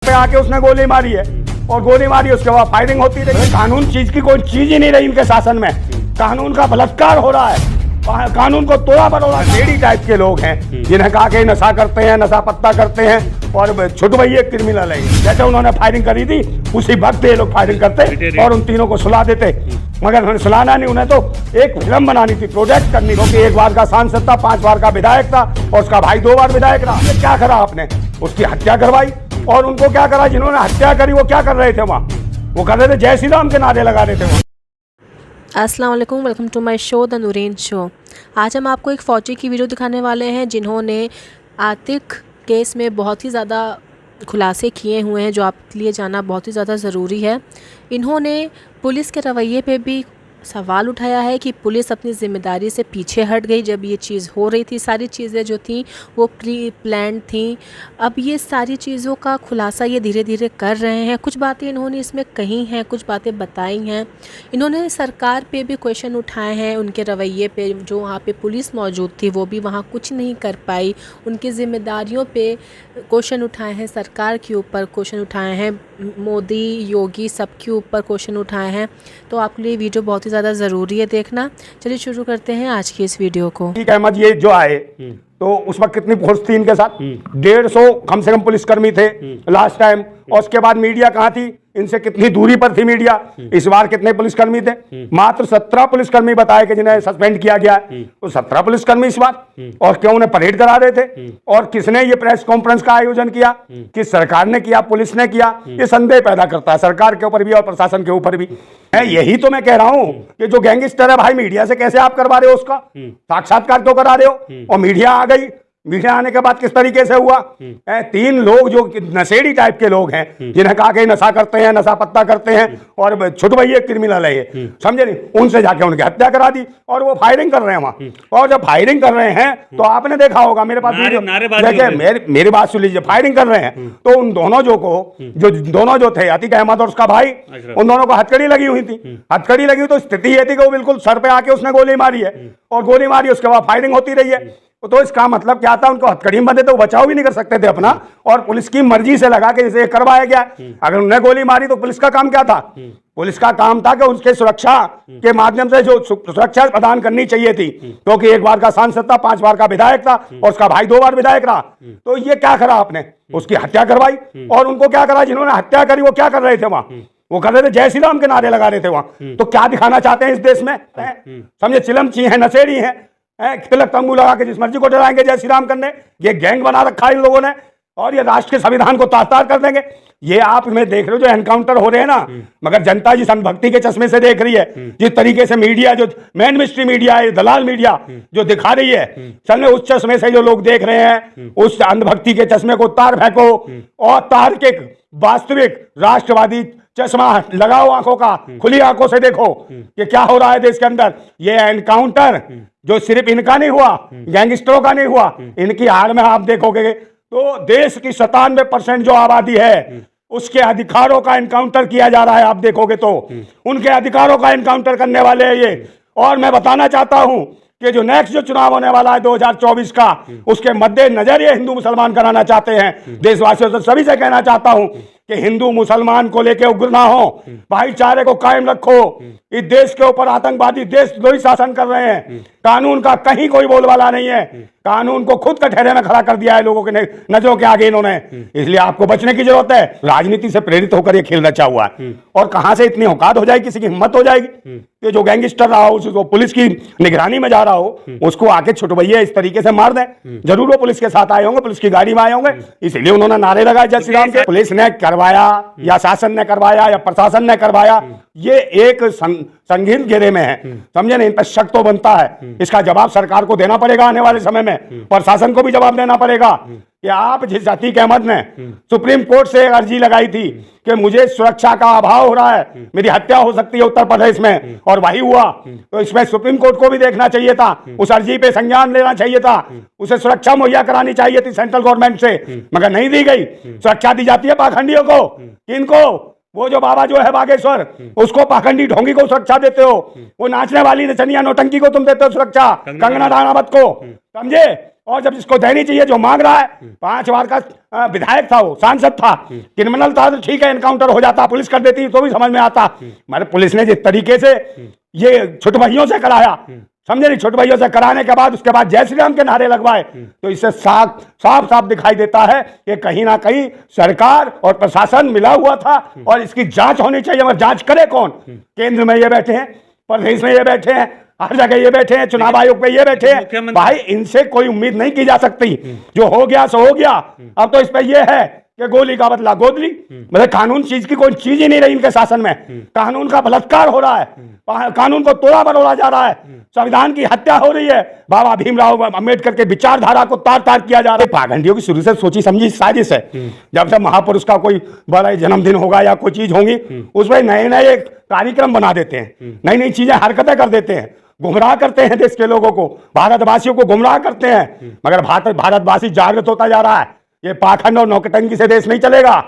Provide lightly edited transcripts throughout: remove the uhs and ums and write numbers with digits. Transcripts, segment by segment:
पे आके उसने गोली मारी है और गोली मारी उसके बाद फायरिंग होती रही। कानून चीज की कोई चीज ही नहीं रही इनके शासन में। कानून का बलात्कार हो रहा है, कानून को तोड़ा बरोड़ा। लेडी टाइप के लोग हैं जिन्हें कहा के नशा करते हैं, नशा पत्ता करते हैं और छुटवैये क्रिमिनल है। जैसे उन्होंने फायरिंग करी थी उसी वक्त ये लोग फायरिंग करते और उन तीनों को सुला देते, मगर उन्होंने सुलाना नहीं, उन्हें तो एक फिल्म बनानी थी, प्रोजेक्ट करनी, क्योंकि एक बार का सांसद था, 5 बार का विधायक था और उसका भाई 2 बार विधायक रहा। क्या करा आपने? उसकी हत्या करवाई। और उनको क्या करा? जिन्होंने हत्या करी वो क्या कर रहे थे वहाँ? वो कर रहे थे जय श्री राम के नारे लगा रहे थे वहाँ। अस्सलाम वालेकुम, welcome to my show the Noorin show. आज हम आपको एक फ़ौजी की वीडियो दिखाने वाले हैं जिन्होंने आतिक केस में बहुत ही ज़्यादा खुलासे किए हुए हैं जो आपके लिए जानना बहुत ही ज़्यादा ज़रूरी है। इन्होंने पुलिस के रवैये पे भी सवाल उठाया है कि पुलिस अपनी ज़िम्मेदारी से पीछे हट गई जब ये चीज़ हो रही थी। सारी चीज़ें जो थी वो प्री प्लान्ड थी। अब ये सारी चीज़ों का खुलासा ये धीरे धीरे कर रहे हैं। कुछ बातें इन्होंने इसमें कही हैं, कुछ बातें बताई हैं। इन्होंने सरकार पे भी क्वेश्चन उठाए हैं, उनके रवैये पे। जो वहाँ पे पुलिस मौजूद थी वो भी वहाँ कुछ नहीं कर पाई। उनकी ज़िम्मेदारियों पे क्वेश्चन उठाए हैं, सरकार के ऊपर क्वेश्चन उठाए हैं, मोदी योगी सबके ऊपर क्वेश्चन उठाए हैं। तो आपके लिए वीडियो बहुत ही ज़्यादा ज़रूरी है देखना। चलिए शुरू करते हैं आज की इस वीडियो को। अहमद ये जो आए तो उस वक्त कितनी फोर्स थी इनके साथ? 150 कम से कम पुलिसकर्मी थे लास्ट टाइम। और उसके बाद मीडिया कहाँ थी? इनसे कितनी दूरी पर थी मीडिया? इस बार कितने पुलिसकर्मी थे? मात्र 17 पुलिसकर्मी बताए कि जिन्हें सस्पेंड किया गया है। तो 17 पुलिसकर्मी इस बार। और क्यों उन्हें परेड करा रहे थे? और किसने ये प्रेस कॉन्फ्रेंस का आयोजन किया? किस सरकार ने किया? पुलिस ने किया? ये संदेह पैदा करता है सरकार के ऊपर भी और प्रशासन के ऊपर भी। यही तो मैं कह रहा हूं कि जो गैंगस्टर है भाई, मीडिया से कैसे आप करवा रहे हो? उसका साक्षात्कार तो करा रहे हो। और मीडिया आ गई, मीडिया आने के बाद किस तरीके से हुआ? 3 लोग जो नशेड़ी टाइप के लोग हैं जिन्हें कहा के नशा करते हैं, नशा पत्ता करते हैं और छुटवैये क्रिमिनल है ये, समझे नहीं? उनसे जाके उनकी हत्या करा दी और वो फायरिंग कर रहे हैं वहां। और जब फायरिंग कर रहे हैं तो आपने देखा होगा, मेरे पास वीडियो, देखिए मेरी बात सुन लीजिए। फायरिंग कर रहे हैं तो उन दोनों दोनों जो थे, आतिक अहमद और उसका भाई, उन दोनों को हथकड़ी लगी हुई थी। हथकड़ी लगी तो स्थिति ये थी कि वो बिल्कुल सर पे आके उसने गोली मारी है और गोली मारी उसके बाद फायरिंग होती रही है। तो इसका मतलब क्या था? उनको हथकड़ी में बंधे तो बचाव भी नहीं कर सकते थे अपना, और पुलिस की मर्जी से लगा के इसे करवाया गया। अगर उन्हें गोली मारी तो पुलिस का काम क्या था? पुलिस का काम था कि उसके सुरक्षा के माध्यम से जो सुरक्षा प्रदान करनी चाहिए थी, क्योंकि एक बार का सांसद था, 5 बार का विधायक था और उसका भाई 2 बार विधायक रहा। तो ये क्या करा आपने? उसकी हत्या करवाई। और उनको क्या करा? जिन्होंने हत्या करी वो क्या कर रहे थे वहां? वो कर रहे थे जय श्री राम के नारे लगा रहे थे वहां। तो क्या दिखाना चाहते हैं इस देश में? समझे, चिलमची है, नशेड़ी है, तिलक तंबू लगा के जिस मर्जी को डराएंगे जय श्री राम करने। ये गैंग बना रखा है इन लोगों ने और ये राष्ट्र के संविधान को तार-तार कर देंगे। ये आप में देख रहे हो जो एनकाउंटर हो रहे हैं ना, मगर जनता जिस अंधभक्ति के चश्मे से देख रही है, जिस तरीके से मीडिया, जो मेन मिस्ट्री मीडिया है, दलाल मीडिया जो दिखा रही है, चलने उस चश्मे से जो लोग देख रहे हैं, उस अंधभक्ति के चश्मे को तार फेंको और तार्किक वास्तविक राष्ट्रवादी चश्मा लगाओ आंखों का, खुली आंखों से देखो कि क्या हो रहा है देश के अंदर। ये एनकाउंटर जो सिर्फ इनका नहीं हुआ, गैंगस्टरों का नहीं हुआ, इनकी आड़ में आप देखोगे तो देश की 97% जो आबादी है उसके अधिकारों का एनकाउंटर किया जा रहा है। आप देखोगे तो उनके अधिकारों का एनकाउंटर करने वाले हैं ये। और मैं बताना चाहता हूं कि जो नेक्स्ट जो चुनाव होने वाला है 2024 का, उसके मद्देनजर ये हिंदू मुसलमान कराना चाहते हैं। देशवासियों से सभी से कहना चाहता हूं कि हिंदू मुसलमान को लेके उग्र ना हो, भाईचारे को कायम रखो। इस देश के ऊपर आतंकवादी देशद्रोही शासन कर रहे हैं। कानून का कहीं कोई बोलबाला नहीं है। कानून को खुद कटहरे में खड़ा कर दिया है लोगों के नजरों के आगे इन्होंने। इसलिए आपको बचने की जरूरत है। राजनीति से प्रेरित होकर ये खेल रचा हुआ है। और कहां से इतनी औकात हो जाएगी, किसी की हिम्मत हो जाएगी कि जो गैंगस्टर रहा हो, उसको पुलिस की निगरानी में जा रहा हो, उसको आके छुटवैये इस तरीके से मार दें। जरूर वो पुलिस के साथ आए होंगे, पुलिस की गाड़ी में आए होंगे, इसलिए उन्होंने नारे लगाए जय श्री राम के। पुलिस ने करवाया या शासन ने करवाया या प्रशासन ने करवाया, ये एक संगीन घेरे में है, समझे नहीं? इन पर शक तो बनता है। इसका जवाब सरकार को देना पड़ेगा आने वाले समय में, प्रशासन को भी जवाब देना पड़ेगा कि आप जिस आतिक अहमद ने सुप्रीम कोर्ट से अर्जी लगाई थी कि मुझे सुरक्षा का अभाव हो रहा है, मेरी हत्या हो सकती है उत्तर प्रदेश में, और वही हुआ, तो इसमें सुप्रीम कोर्ट को भी देखना चाहिए था, उस अर्जी पे संज्ञान लेना चाहिए था, उसे सुरक्षा मुहैया करानी चाहिए थी सेंट्रल गवर्नमेंट से, मगर नहीं दी गई। सुरक्षा दी जाती है पाखंडियों को। किनको? वो जो बाबा जो है बागेश्वर, उसको पाखंडी ढोंगी को सुरक्षा देते हो। वो नाचने वाली नचनिया नौटंकी को तुम देते हो सुरक्षा, कंगना राणावत को, समझे? और जब जिसको देनी चाहिए, जो मांग रहा है, 5 बार का विधायक था, वो सांसद था, क्रिमिनल था, तो ठीक है एनकाउंटर हो जाता, पुलिस कर देती तो भी समझ में आता। हमारे पुलिस ने जिस तरीके से ये छोटे भाइयों से कराया, समझे नहीं, छोटे भाइयों से कराने के बाद उसके बाद जय श्री राम के नारे लगवाए, तो इससे साफ साफ दिखाई देता है कि कहीं ना कहीं सरकार और प्रशासन मिला हुआ था और इसकी जांच होनी चाहिए। मगर जांच करे कौन? केंद्र में ये बैठे हैं, प्रदेश में ये बैठे हैं, हर जगह ये बैठे हैं, चुनाव आयोग पे ये बैठे हैं। भाई इनसे कोई उम्मीद नहीं की जा सकती, जो हो गया सो हो गया। अब तो इस पे ये है कि गोली का बदला गोदली, मतलब कानून चीज की कोई चीज ही नहीं रही इनके शासन में। कानून का बलात्कार हो रहा है, कानून को तोड़ा मरोड़ा जा रहा है, संविधान की हत्या हो रही है, बाबा भीमराव अम्बेडकर के विचारधारा को तार तार किया जा रहा है। पाखंडियों की शुरू से सोची समझी साजिश है। जब से महापुरुष का कोई बड़ा जन्मदिन होगा या कोई चीज होगी, उसमें नए नए कार्यक्रम बना देते हैं, नई नई चीजें हरकतें कर देते हैं, गुमराह करते हैं देश के लोगों को, भारतवासियों को गुमराह करते हैं। मगर भारतवासी जागृत होता जा रहा है। ये पाखंड और नौकटंकी से देश नहीं चलेगा,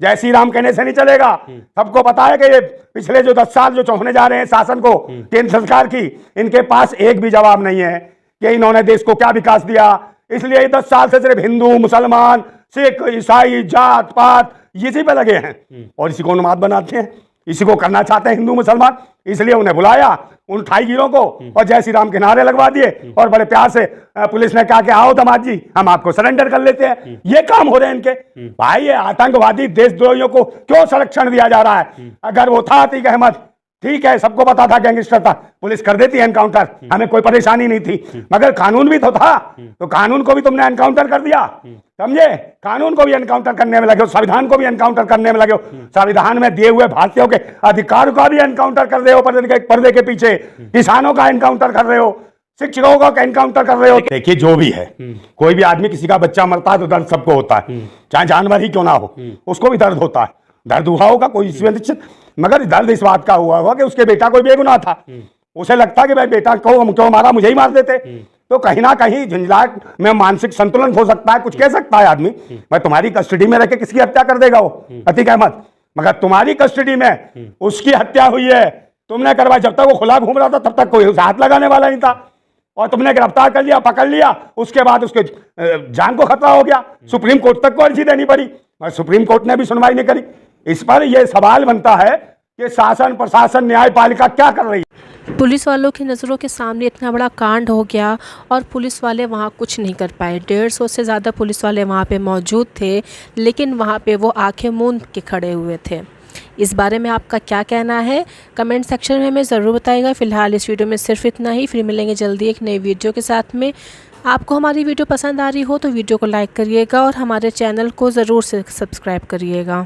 जय श्री राम कहने से नहीं चलेगा। सबको पता है कि ये पिछले जो 10 साल जो होने जा रहे हैं शासन को, केंद्र सरकार की, इनके पास एक भी जवाब नहीं है कि इन्होंने देश को क्या विकास दिया। इसलिए 10 साल से सिर्फ हिंदू, मुसलमान, सिख, ईसाई, जात पात इसी पे लगे हैं और इसी को उन्माद बनाते हैं, इसी को करना चाहते हैं हिंदू मुसलमान। इसलिए उन्हें बुलाया, उन 28 गिरों को, और जय श्री राम के नारे लगवा दिए और बड़े प्यार से पुलिस ने कहा कि आओ दामाद जी, हम आपको सरेंडर कर लेते हैं। ये काम हो रहे हैं इनके। भाई ये आतंकवादी देशद्रोहियों को क्यों संरक्षण दिया जा रहा है? अगर वो था अतीक अहमद, ठीक है, सबको पता था गैंगस्टर था, पुलिस कर देती एनकाउंटर, हमें कोई परेशानी नहीं थी। मगर कानून भी तो था, तो कानून को भी तुमने एनकाउंटर कर दिया, समझे? कानून को भी एनकाउंटर करने में लगे हो, संविधान को भी एनकाउंटर करने में लगे हो, संविधान में दिए हुए भारतीयों के अधिकार का भी एनकाउंटर कर रहे हो, पर्दे के पीछे किसानों का एनकाउंटर कर रहे हो, शिक्षकों का एनकाउंटर कर रहे हो। देखिए जो भी है, कोई भी आदमी, किसी का बच्चा मरता है तो दर्द सबको होता है, चाहे जानवर ही क्यों ना हो, उसको भी दर्द होता है, दर्द हुआ होगा कोई इसमें निश्चित। मगर दर्द इस बात का हुआ होगा कि उसके बेटा कोई बेगुनाह था, उसे लगता कि भाई बेटा को क्यों मारा, मुझे ही मार देते। तो कहीं ना कहीं झंझलाहट में मानसिक संतुलन हो सकता है, कुछ कह सकता है आदमी, मैं तुम्हारी कस्टडी में रह के किसकी हत्या कर देगा वो अतीक अहमद? मगर तुम्हारी कस्टडी में उसकी हत्या हुई है, तुमने करवाई। जब तक वो खुला घूम रहा था तब तक कोई उसे हाथ लगाने वाला नहीं था, और तुमने गिरफ्तार कर लिया, पकड़ लिया, उसके बाद उसके जान को खतरा हो गया, सुप्रीम कोर्ट तक को अर्जी देनी पड़ी, मगर सुप्रीम कोर्ट ने भी सुनवाई नहीं करी। इस पर यह सवाल बनता है कि शासन, प्रशासन, न्यायपालिका क्या कर रही है? पुलिस वालों की नज़रों के सामने इतना बड़ा कांड हो गया और पुलिस वाले वहाँ कुछ नहीं कर पाए। 150 से ज़्यादा पुलिस वाले वहाँ पे मौजूद थे, लेकिन वहाँ पे वो आंखें मूंद के खड़े हुए थे। इस बारे में आपका क्या कहना है? कमेंट सेक्शन में हमें ज़रूर बताइएगा। फ़िलहाल इस वीडियो में सिर्फ इतना ही, फिर मिलेंगे जल्दी एक नई वीडियो के साथ में। आपको हमारी वीडियो पसंद आ रही हो तो वीडियो को लाइक करिएगा और हमारे चैनल को ज़रूर से सब्सक्राइब करिएगा।